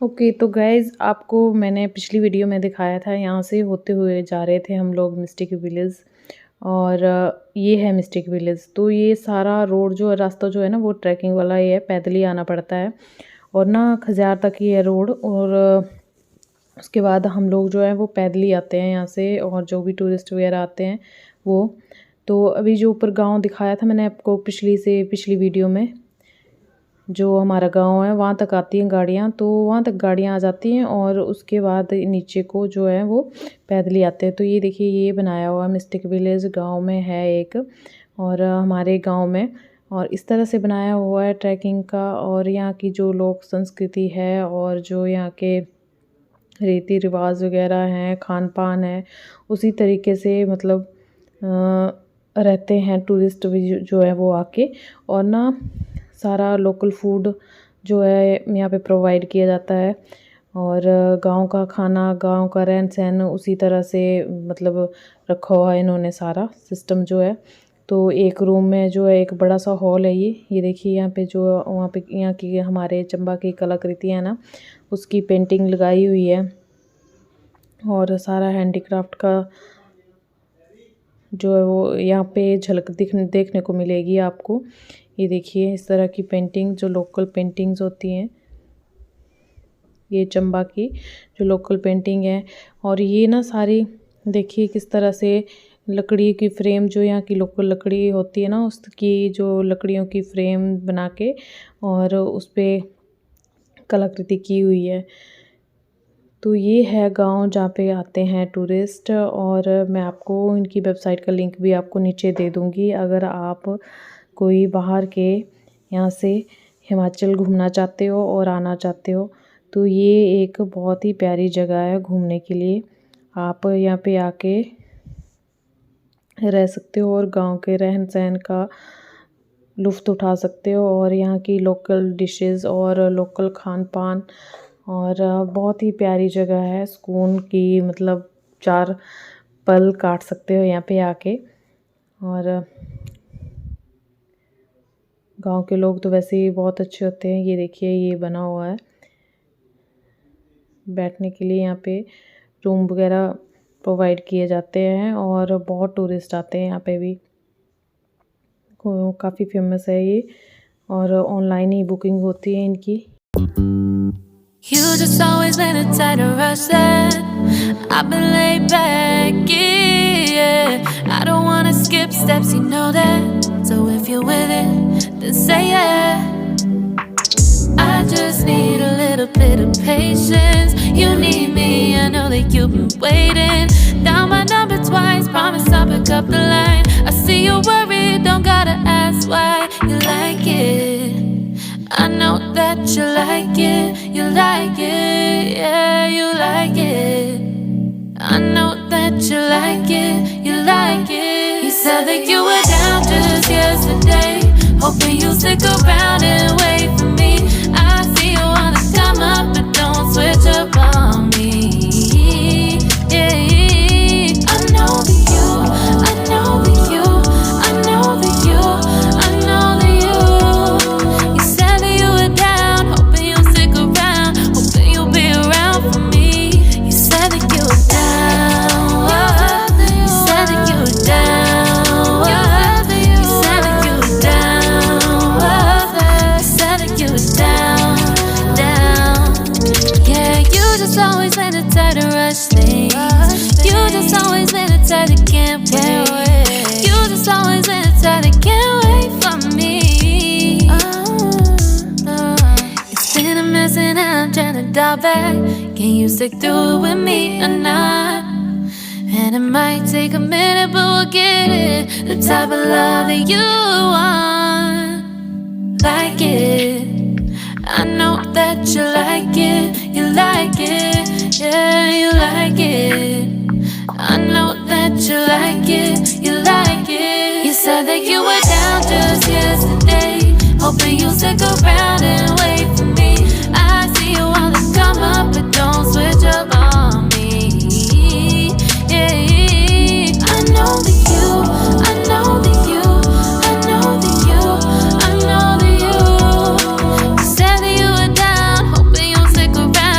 Okay तो guys आपको मैंने पिछली वीडियो में दिखाया था, यहाँ से होते हुए जा रहे थे हम लोग मिस्टिक विलेज। और ये है मिस्टिक विलेज। तो ये सारा रोड जो रास्ता जो है ना वो ट्रैकिंग वाला ही है, पैदल ही आना पड़ता है और ना खजियार तक ही है रोड। और उसके बाद हम लोग जो है वो पैदल ही आते हैं यहाँ से, और जो भी टूरिस्ट वगैरह आते हैं वो। तो अभी जो ऊपर गांव दिखाया था मैंने आपको पिछली वीडियो में, जो हमारा गांव है वहाँ तक आती हैं गाड़ियाँ, तो वहाँ तक गाड़ियाँ आ जाती हैं और उसके बाद नीचे को जो है वो पैदल ही आते हैं। तो ये देखिए ये बनाया हुआ मिस्टिक विलेज गांव में है एक, और हमारे गांव में, और इस तरह से बनाया हुआ है ट्रैकिंग का। और यहाँ की जो लोक संस्कृति है और जो यहाँ के रीति रिवाज वगैरह हैं, खान पान है, उसी तरीके से मतलब रहते हैं टूरिस्ट भी जो है वो आके। और ना सारा लोकल फूड जो है यहाँ पे प्रोवाइड किया जाता है, और गांव का खाना, गांव का रहन सहन उसी तरह से मतलब रखा हुआ है इन्होंने सारा सिस्टम जो है। तो एक रूम में जो है एक बड़ा सा हॉल है ये देखिए यहाँ पे जो वहाँ पे यहाँ की हमारे चंबा की कलाकृतियाँ ना उसकी पेंटिंग लगाई हुई है, और सारा हैंडीक्राफ्ट का जो है वो यहाँ पे झलक देखने को मिलेगी आपको। ये देखिए इस तरह की पेंटिंग जो लोकल पेंटिंग्स होती हैं, ये चंबा की जो लोकल पेंटिंग है। और ये ना सारी देखिए किस तरह से लकड़ी की फ्रेम, जो यहाँ की लोकल लकड़ी होती है ना उसकी जो लकड़ियों की फ्रेम बना के और उस पर कलाकृति की हुई है। तो ये है गांव जहाँ पे आते हैं टूरिस्ट, और मैं आपको इनकी वेबसाइट का लिंक भी आपको नीचे दे दूँगी। अगर आप कोई बाहर के यहाँ से हिमाचल घूमना चाहते हो और आना चाहते हो तो ये एक बहुत ही प्यारी जगह है घूमने के लिए। आप यहाँ पे आके रह सकते हो और गांव के रहन सहन का लुत्फ़ उठा सकते हो, और यहाँ की लोकल डिशेस और लोकल खान पान, और बहुत ही प्यारी जगह है। सुकून की मतलब 4 पल काट सकते हो यहाँ पे आके। और गांव के लोग तो वैसे ही बहुत अच्छे होते हैं। ये देखिए ये बना हुआ है बैठने के लिए, यहाँ पे रूम वगैरह प्रोवाइड किए जाते हैं, और बहुत टूरिस्ट आते हैं यहाँ पे भी। काफ़ी फेमस है ये, और ऑनलाइन ही बुकिंग होती है इनकी। You just always been a tight rush that I've been laid back, yeah. I don't wanna skip steps, you know that. So if you're with it, then say yeah. I just need a little bit of patience. You need me, I know that you've been waiting. Down my number twice, promise I'll pick up the line. I see you're worried, don't gotta ask why. You like it, I know that you like it. You like it, yeah, you like it. I know that you like it, you like it. You said that you were down just yesterday, hoping you'll stick around and wait for me. I see you wanna come up, but don't switch up on me. Yeah, I know that you, I know that you, I know that you, I know that you. You said that you were down, hoping you'll stick around, hoping you'll be around for me. You said that you were down, you said that you were down, you said that you were down, you said that you were down, down. Yeah, you just always been a type to rush things. You just always been a type that can't wait. You just always been a type that can't wait for me. It's been a mess and I'm trying to dial back. Can you stick through it with me or not? And it might take a minute, but we'll get it. The type of love that you want, like it. I know that you like it, you like it, yeah, you like it. I know that you like it, you like it. You said that you were down just yesterday, hoping you'll stick around and wait for me. I see you wanna come up, but don't switch up on me. Yeah, I know that you, I know that you, I know that you, I know that you. You said that you were down, hoping you'll stick around.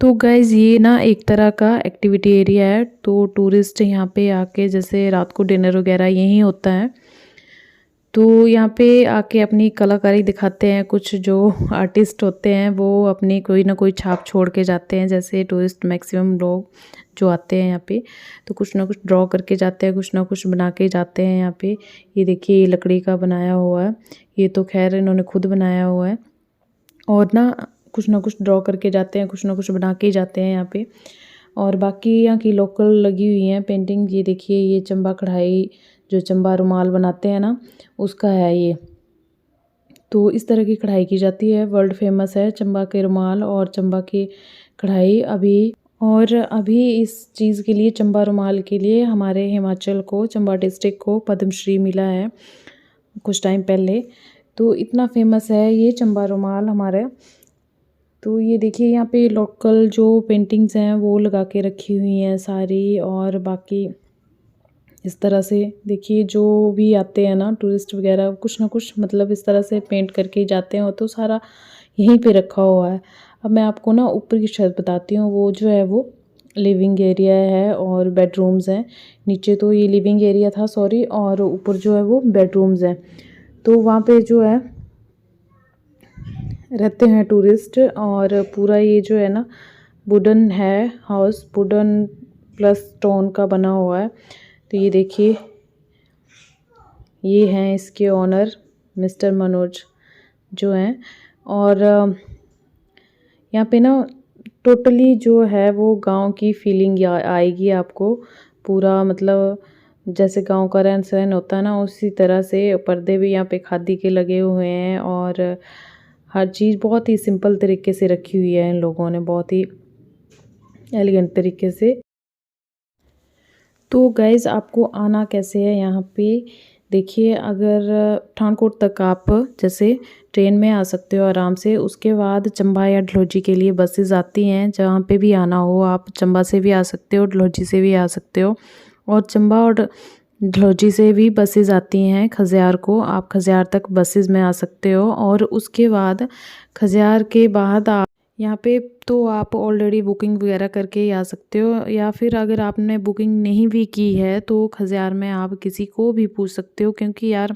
तो guys ये ना एक तरह का activity area है, तो tourist यहाँ पे आके जैसे रात को डिनर वगैरह यहीं होता है, तो यहाँ पे आके अपनी कलाकारी दिखाते हैं। कुछ जो आर्टिस्ट होते हैं वो अपनी कोई ना कोई छाप छोड़ के जाते हैं। जैसे टूरिस्ट मैक्सिमम लोग जो आते हैं यहाँ पे तो कुछ ना कुछ ड्रॉ करके जाते हैं, कुछ ना कुछ बना के जाते हैं यहाँ पे। ये देखिए ये लकड़ी का बनाया हुआ है, ये तो खैर इन्होंने खुद बनाया हुआ है। और ना कुछ ड्रॉ करके जाते हैं, कुछ ना कुछ बना के जाते हैं यहाँ पे। और बाकी यहाँ की लोकल लगी हुई हैं पेंटिंग। ये देखिए ये चंबा कढ़ाई, जो चंबा रुमाल बनाते हैं ना, उसका है ये। तो इस तरह की कढ़ाई की जाती है, वर्ल्ड फेमस है चंबा के रुमाल और चंबा की कढ़ाई। अभी इस चीज़ के लिए, चंबा रुमाल के लिए हमारे हिमाचल को, चंबा डिस्ट्रिक्ट को पद्मश्री मिला है कुछ टाइम पहले। तो इतना फेमस है ये चंबा रुमाल हमारे। तो ये देखिए यहाँ पे लोकल जो पेंटिंग्स हैं वो लगा के रखी हुई हैं सारी। और बाकी इस तरह से देखिए जो भी आते हैं ना टूरिस्ट वगैरह, कुछ ना कुछ मतलब इस तरह से पेंट करके ही जाते हैं। तो सारा यहीं पे रखा हुआ है। अब मैं आपको ना ऊपर की छत बताती हूँ। वो जो है वो लिविंग एरिया है और बेडरूम्स हैं। नीचे तो ये लिविंग एरिया था सॉरी, और ऊपर जो है वो बेडरूम्स हैं। तो वहाँ पे जो है रहते हैं टूरिस्ट। और पूरा ये जो है ना वुडन है हाउस, वुडन प्लस स्टोन का बना हुआ है। तो ये देखिए ये हैं इसके ओनर मिस्टर मनोज जो हैं। और यहाँ पे ना टोटली जो है वो गांव की फीलिंग आएगी आपको। पूरा मतलब जैसे गांव का रहन सहन होता है ना, उसी तरह से पर्दे भी यहाँ पे खादी के लगे हुए हैं। और हर चीज़ बहुत ही सिंपल तरीके से रखी हुई है इन लोगों ने, बहुत ही एलिगेंट तरीके से। तो गाइज़ आपको आना कैसे है यहाँ पे, देखिए अगर पठानकोट तक आप जैसे ट्रेन में आ सकते हो आराम से। उसके बाद चंबा या डलहौजी के लिए बसेस आती हैं। जहाँ पे भी आना हो आप चंबा से भी आ सकते हो, डलहौजी से भी आ सकते हो। और चंबा और डलहौजी से भी बसेस आती हैं खजियार को, आप खजियार तक बसेस में आ सकते हो। और उसके बाद खजियार के बाद आप यहाँ पे तो आप ऑलरेडी बुकिंग वगैरह करके ही आ सकते हो। या फिर अगर आपने बुकिंग नहीं भी की है तो खजियार में आप किसी को भी पूछ सकते हो। क्योंकि यार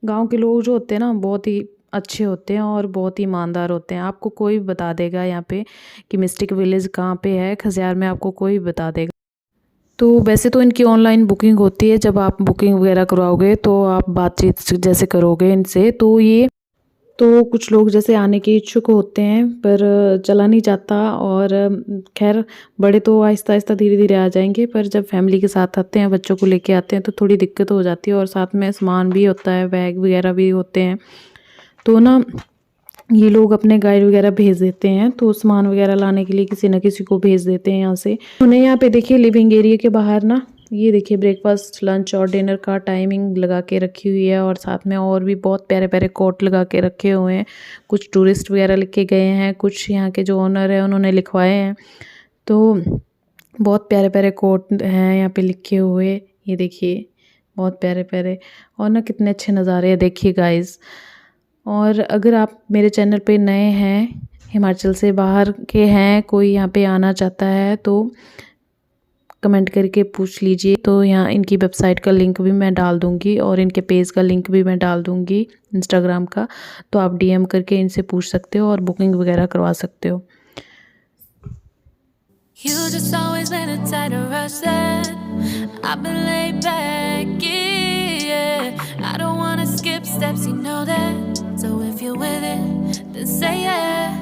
गांव के लोग जो होते हैं ना बहुत ही अच्छे होते हैं और बहुत ही ईमानदार होते हैं। आपको कोई बता देगा यहाँ पे कि मिस्टिक विलेज कहाँ पे है, खजियार में आपको कोई बता देगा। तो वैसे तो इनकी ऑनलाइन बुकिंग होती है, जब आप बुकिंग वगैरह करवाओगे तो आप बातचीत जैसे करोगे इनसे तो कुछ लोग जैसे आने के इच्छुक होते हैं पर चला नहीं जाता। और खैर बड़े तो आहिस्ता आहिस्ता धीरे धीरे आ जाएंगे, पर जब फैमिली के साथ आते हैं, बच्चों को लेके आते हैं तो थोड़ी दिक्कत हो जाती है। और साथ में सामान भी होता है, बैग वगैरह भी होते हैं। तो ना ये लोग अपने गाइड वगैरह भेज देते हैं, तो सामान वगैरह लाने के लिए किसी न किसी को भेज देते हैं यहाँ से। उन्हें यहाँ पे देखिए लिविंग एरिया के बाहर ना ये देखिए ब्रेकफास्ट लंच और डिनर का टाइमिंग लगा के रखी हुई है। और साथ में और भी बहुत प्यारे प्यारे कोट लगा के रखे हुए हैं। कुछ टूरिस्ट वगैरह लिख के गए हैं, कुछ यहाँ के जो ओनर है उन्होंने लिखवाए हैं। तो बहुत प्यारे प्यारे कोट हैं यहाँ पे लिखे हुए, ये देखिए बहुत प्यारे प्यारे। और ना कितने अच्छे नज़ारे हैं देखिए गाइस। और अगर आप मेरे चैनल पे नए हैं, हिमाचल से बाहर के हैं, कोई यहाँ पे आना चाहता है तो कमेंट करके पूछ लीजिए। तो यहाँ इनकी वेबसाइट का लिंक भी मैं डाल दूँगी और इनके पेज का लिंक भी मैं डाल दूँगी इंस्टाग्राम का। तो आप डीएम करके इनसे पूछ सकते हो और बुकिंग वगैरह करवा सकते हो। You just always been a tighter rush that I've been laid back, yeah. I don't wanna skip steps, you know that. So if you're with it, then say yeah.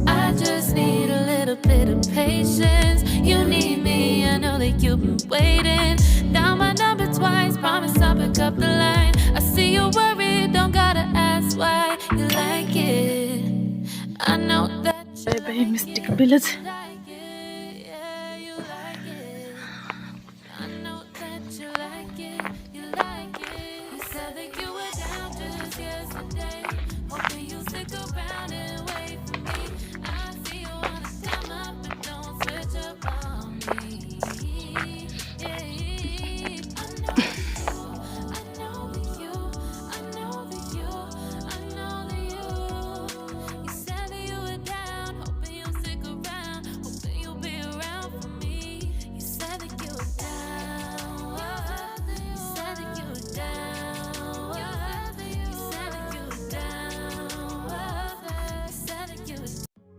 I just need a little bit of patience. You need me, I know that you've been waiting. Down my number twice, promise I'll pick up the line. I see you worried, don't gotta ask why you like it. I know that you Bye bye Mystic Village.